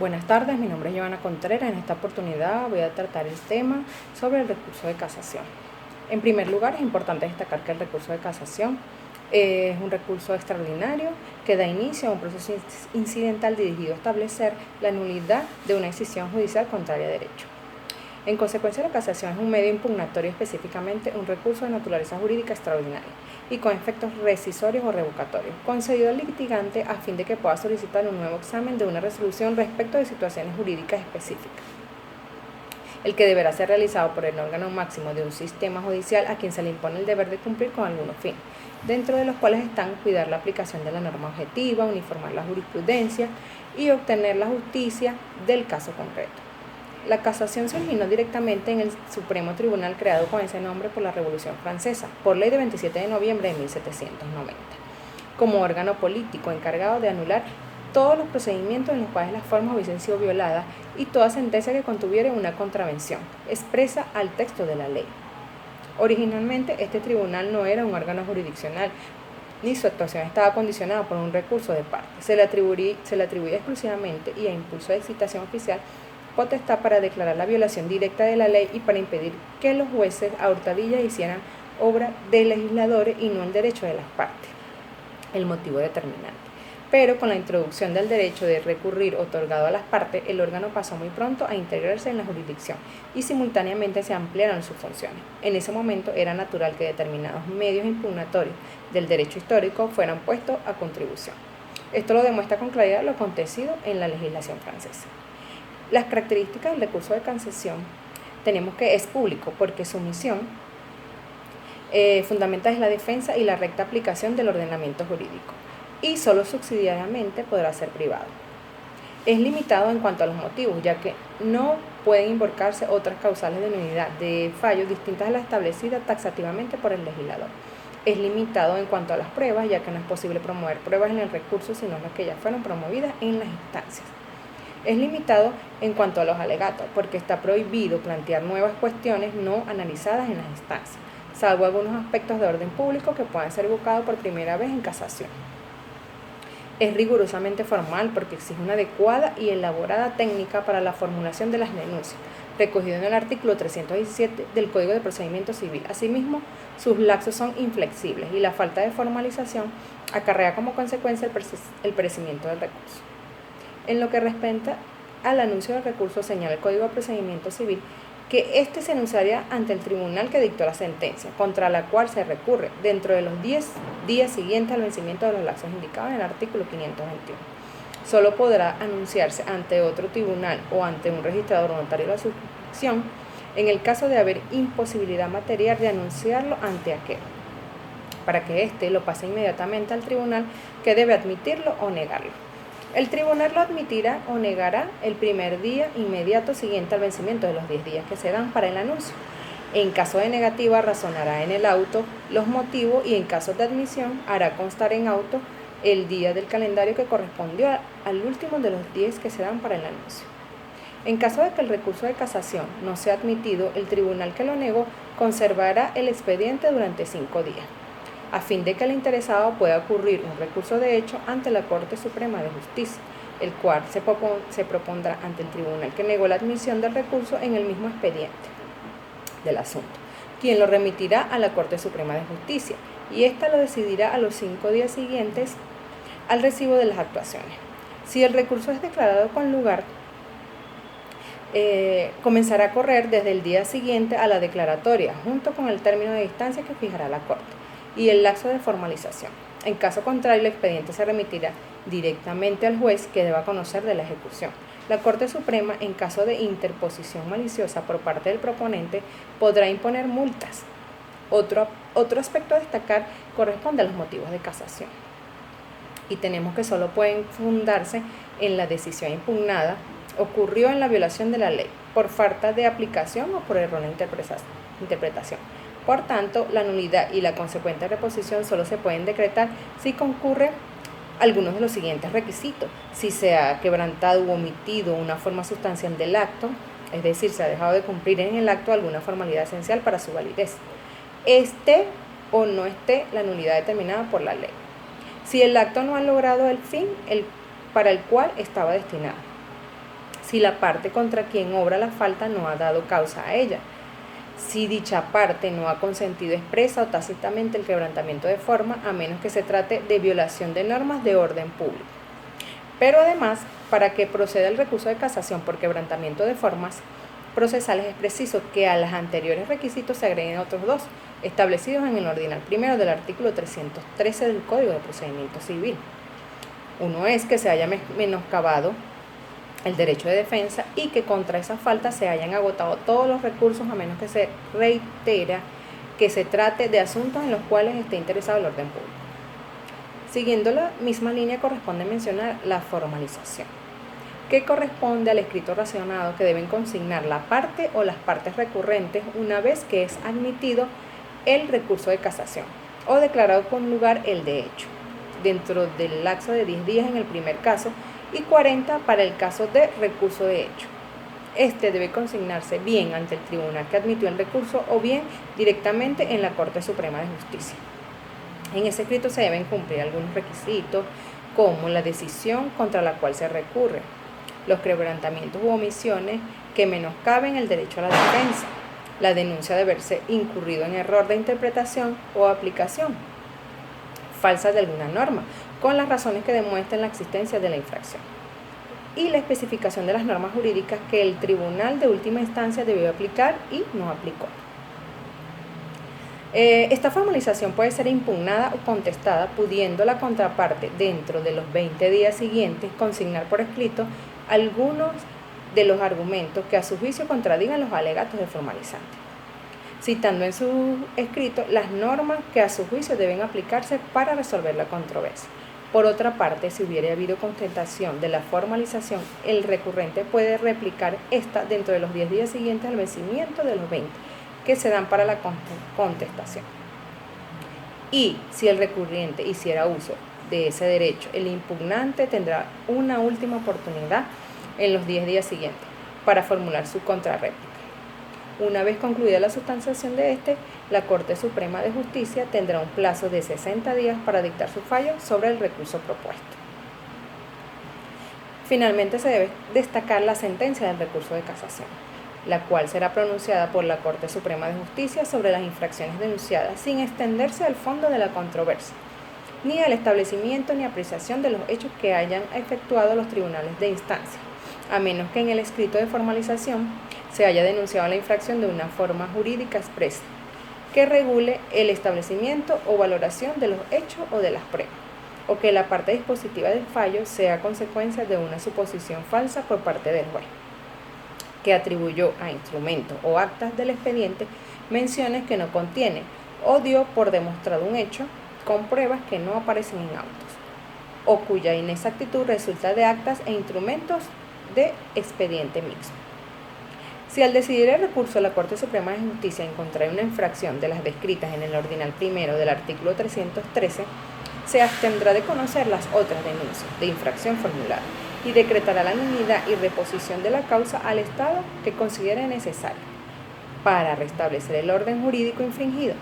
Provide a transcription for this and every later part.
Buenas tardes, mi nombre es Joana Contreras. En esta oportunidad voy a tratar el tema sobre el recurso de casación. En primer lugar, es importante destacar que el recurso de casación es un recurso extraordinario que da inicio a un proceso incidental dirigido a establecer la nulidad de una decisión judicial contraria a derecho. En consecuencia, la casación es un medio impugnatorio, específicamente un recurso de naturaleza jurídica extraordinaria y con efectos rescisorios o revocatorios, concedido al litigante a fin de que pueda solicitar un nuevo examen de una resolución respecto de situaciones jurídicas específicas, el que deberá ser realizado por el órgano máximo de un sistema judicial a quien se le impone el deber de cumplir con algunos fines, dentro de los cuales están cuidar la aplicación de la norma objetiva, uniformar la jurisprudencia y obtener la justicia del caso concreto. La casación se originó directamente en el Supremo Tribunal creado con ese nombre por la Revolución Francesa, por ley de 27 de noviembre de 1790, como órgano político encargado de anular todos los procedimientos en los cuales las formas hubiesen sido violadas y toda sentencia que contuviera una contravención expresa al texto de la ley. Originalmente, este tribunal no era un órgano jurisdiccional, ni su actuación estaba condicionada por un recurso de parte. Se le atribuía exclusivamente y a impulso de excitación oficial potestad para declarar la violación directa de la ley y para impedir que los jueces a hurtadillas hicieran obra de legisladores y no el derecho de las partes, el motivo determinante. Pero con la introducción del derecho de recurrir otorgado a las partes, el órgano pasó muy pronto a integrarse en la jurisdicción y simultáneamente se ampliaron sus funciones. En ese momento era natural que determinados medios impugnatorios del derecho histórico fueran puestos a contribución. Esto lo demuestra con claridad lo acontecido en la legislación francesa. Las características del recurso de casación tenemos que es público porque su misión fundamental es la defensa y la recta aplicación del ordenamiento jurídico y solo subsidiariamente podrá ser privado. Es limitado en cuanto a los motivos, ya que no pueden invocarse otras causales de nulidad de fallo distintas a las establecidas taxativamente por el legislador. Es limitado en cuanto a las pruebas, ya que no es posible promover pruebas en el recurso sino las que ya fueron promovidas en las instancias. Es limitado en cuanto a los alegatos, porque está prohibido plantear nuevas cuestiones no analizadas en las instancias, salvo algunos aspectos de orden público que puedan ser evocados por primera vez en casación. Es rigurosamente formal porque exige una adecuada y elaborada técnica para la formulación de las denuncias, recogido en el artículo 317 del Código de Procedimiento Civil. Asimismo, sus lapsos son inflexibles y la falta de formalización acarrea como consecuencia el perecimiento del recurso. En lo que respecta al anuncio del recurso, señala el Código de Procedimiento Civil que éste se anunciaría ante el tribunal que dictó la sentencia, contra la cual se recurre dentro de los 10 días siguientes al vencimiento de los lapsos indicados en el artículo 521. Solo podrá anunciarse ante otro tribunal o ante un registrador o notario de la suscripción en el caso de haber imposibilidad material de anunciarlo ante aquel, para que éste lo pase inmediatamente al tribunal que debe admitirlo o negarlo. El tribunal lo admitirá o negará el primer día inmediato siguiente al vencimiento de los 10 días que se dan para el anuncio. En caso de negativa, razonará en el auto los motivos y en caso de admisión, hará constar en auto el día del calendario que correspondió al último de los 10 que se dan para el anuncio. En caso de que el recurso de casación no sea admitido, el tribunal que lo negó conservará el expediente durante 5 días. A fin de que el interesado pueda ocurrir un recurso de hecho ante la Corte Suprema de Justicia, el cual se propondrá ante el tribunal que negó la admisión del recurso en el mismo expediente del asunto, quien lo remitirá a la Corte Suprema de Justicia y ésta lo decidirá a los 5 días siguientes al recibo de las actuaciones. Si el recurso es declarado con lugar, comenzará a correr desde el día siguiente a la declaratoria, junto con el término de distancia que fijará la Corte y el lapso de formalización. En caso contrario, el expediente se remitirá directamente al juez que deba conocer de la ejecución. La Corte Suprema, en caso de interposición maliciosa por parte del proponente, podrá imponer multas. Otro aspecto a destacar corresponde a los motivos de casación. Y tenemos que solo pueden fundarse en la decisión impugnada, ocurrió en la violación de la ley, por falta de aplicación o por errónea interpretación. Por tanto, la nulidad y la consecuente reposición solo se pueden decretar si concurre algunos de los siguientes requisitos: si se ha quebrantado u omitido una forma sustancial del acto, es decir, se ha dejado de cumplir en el acto alguna formalidad esencial para su validez, esté o no esté la nulidad determinada por la ley, si el acto no ha logrado el fin para el cual estaba destinado, si la parte contra quien obra la falta no ha dado causa a ella, si dicha parte no ha consentido expresa o tácitamente el quebrantamiento de forma, a menos que se trate de violación de normas de orden público. Pero además, para que proceda el recurso de casación por quebrantamiento de formas procesales, es preciso que a los anteriores requisitos se agreguen otros dos, establecidos en el ordinal primero del artículo 313 del Código de Procedimiento Civil. Uno es que se haya menoscabado el derecho de defensa y que contra esa falta se hayan agotado todos los recursos, a menos que se reitera que se trate de asuntos en los cuales esté interesado el orden público. Siguiendo la misma línea, corresponde mencionar la formalización, que corresponde al escrito racionado que deben consignar la parte o las partes recurrentes una vez que es admitido el recurso de casación o declarado con lugar el de hecho, dentro del lapso de 10 días en el primer caso y 40 para el caso de recurso de hecho. Este debe consignarse bien ante el tribunal que admitió el recurso o bien directamente en la Corte Suprema de Justicia. En ese escrito se deben cumplir algunos requisitos, como la decisión contra la cual se recurre, los quebrantamientos u omisiones que menoscaben el derecho a la defensa, la denuncia de haberse incurrido en error de interpretación o aplicación falsa de alguna norma, con las razones que demuestren la existencia de la infracción, y la especificación de las normas jurídicas que el tribunal de última instancia debió aplicar y no aplicó. Esta formalización puede ser impugnada o contestada, pudiendo la contraparte, dentro de los 20 días siguientes, consignar por escrito algunos de los argumentos que a su juicio contradigan los alegatos del formalizante, citando en su escrito las normas que a su juicio deben aplicarse para resolver la controversia. Por otra parte, si hubiera habido contestación de la formalización, el recurrente puede replicar esta dentro de los 10 días siguientes al vencimiento de los 20 que se dan para la contestación. Y si el recurrente hiciera uso de ese derecho, el impugnante tendrá una última oportunidad en los 10 días siguientes para formular su contrarréplica. Una vez concluida la sustanciación de la Corte Suprema de Justicia tendrá un plazo de 60 días para dictar su fallo sobre el recurso propuesto. Finalmente, se debe destacar la sentencia del recurso de casación, la cual será pronunciada por la Corte Suprema de Justicia sobre las infracciones denunciadas, sin extenderse al fondo de la controversia, ni al establecimiento ni apreciación de los hechos que hayan efectuado los tribunales de instancia, a menos que en el escrito de formalización se haya denunciado la infracción de una forma jurídica expresa, que regule el establecimiento o valoración de los hechos o de las pruebas, o que la parte dispositiva del fallo sea consecuencia de una suposición falsa por parte del juez, que atribuyó a instrumentos o actas del expediente menciones que no contiene o dio por demostrado un hecho con pruebas que no aparecen en autos, o cuya inexactitud resulta de actas e instrumentos de expediente mixto. Si al decidir el recurso la Corte Suprema de Justicia encontrara una infracción de las descritas en el ordinal primero del artículo 313, se abstendrá de conocer las otras denuncias de infracción formulada y decretará la nulidad y reposición de la causa al Estado que considere necesario para restablecer el orden jurídico infringido.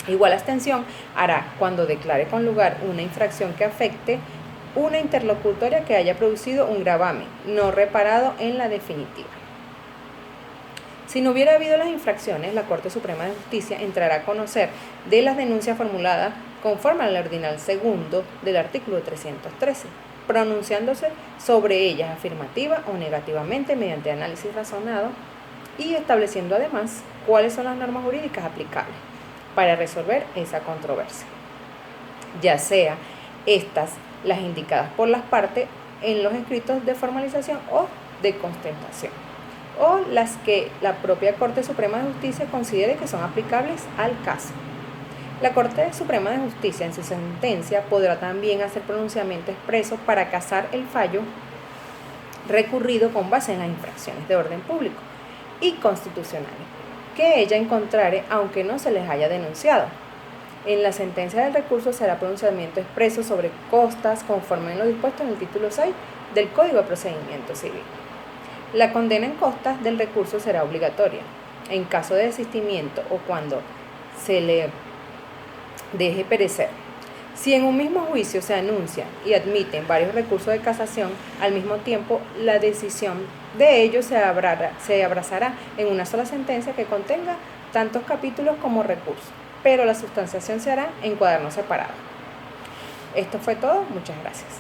Igual abstención hará cuando declare con lugar una infracción que afecte una interlocutoria que haya producido un gravamen no reparado en la definitiva. Si no hubiera habido las infracciones, la Corte Suprema de Justicia entrará a conocer de las denuncias formuladas conforme al ordinal segundo del artículo 313, pronunciándose sobre ellas afirmativa o negativamente mediante análisis razonado y estableciendo además cuáles son las normas jurídicas aplicables para resolver esa controversia, ya sea estas las indicadas por las partes en los escritos de formalización o de contestación, o las que la propia Corte Suprema de Justicia considere que son aplicables al caso. La Corte Suprema de Justicia en su sentencia podrá también hacer pronunciamiento expreso para casar el fallo recurrido con base en las infracciones de orden público y constitucionales que ella encontrare aunque no se les haya denunciado. En la sentencia del recurso será pronunciamiento expreso sobre costas conforme en lo dispuesto en el título 6 del Código de Procedimiento Civil. La condena en costas del recurso será obligatoria. En caso de desistimiento o cuando se le deje perecer, Si en un mismo juicio se anuncian y admiten varios recursos de casación, al mismo tiempo la decisión de ellos se abrazará en una sola sentencia que contenga tantos capítulos como recursos, pero la sustanciación se hará en cuadernos separados. Esto fue todo, muchas gracias.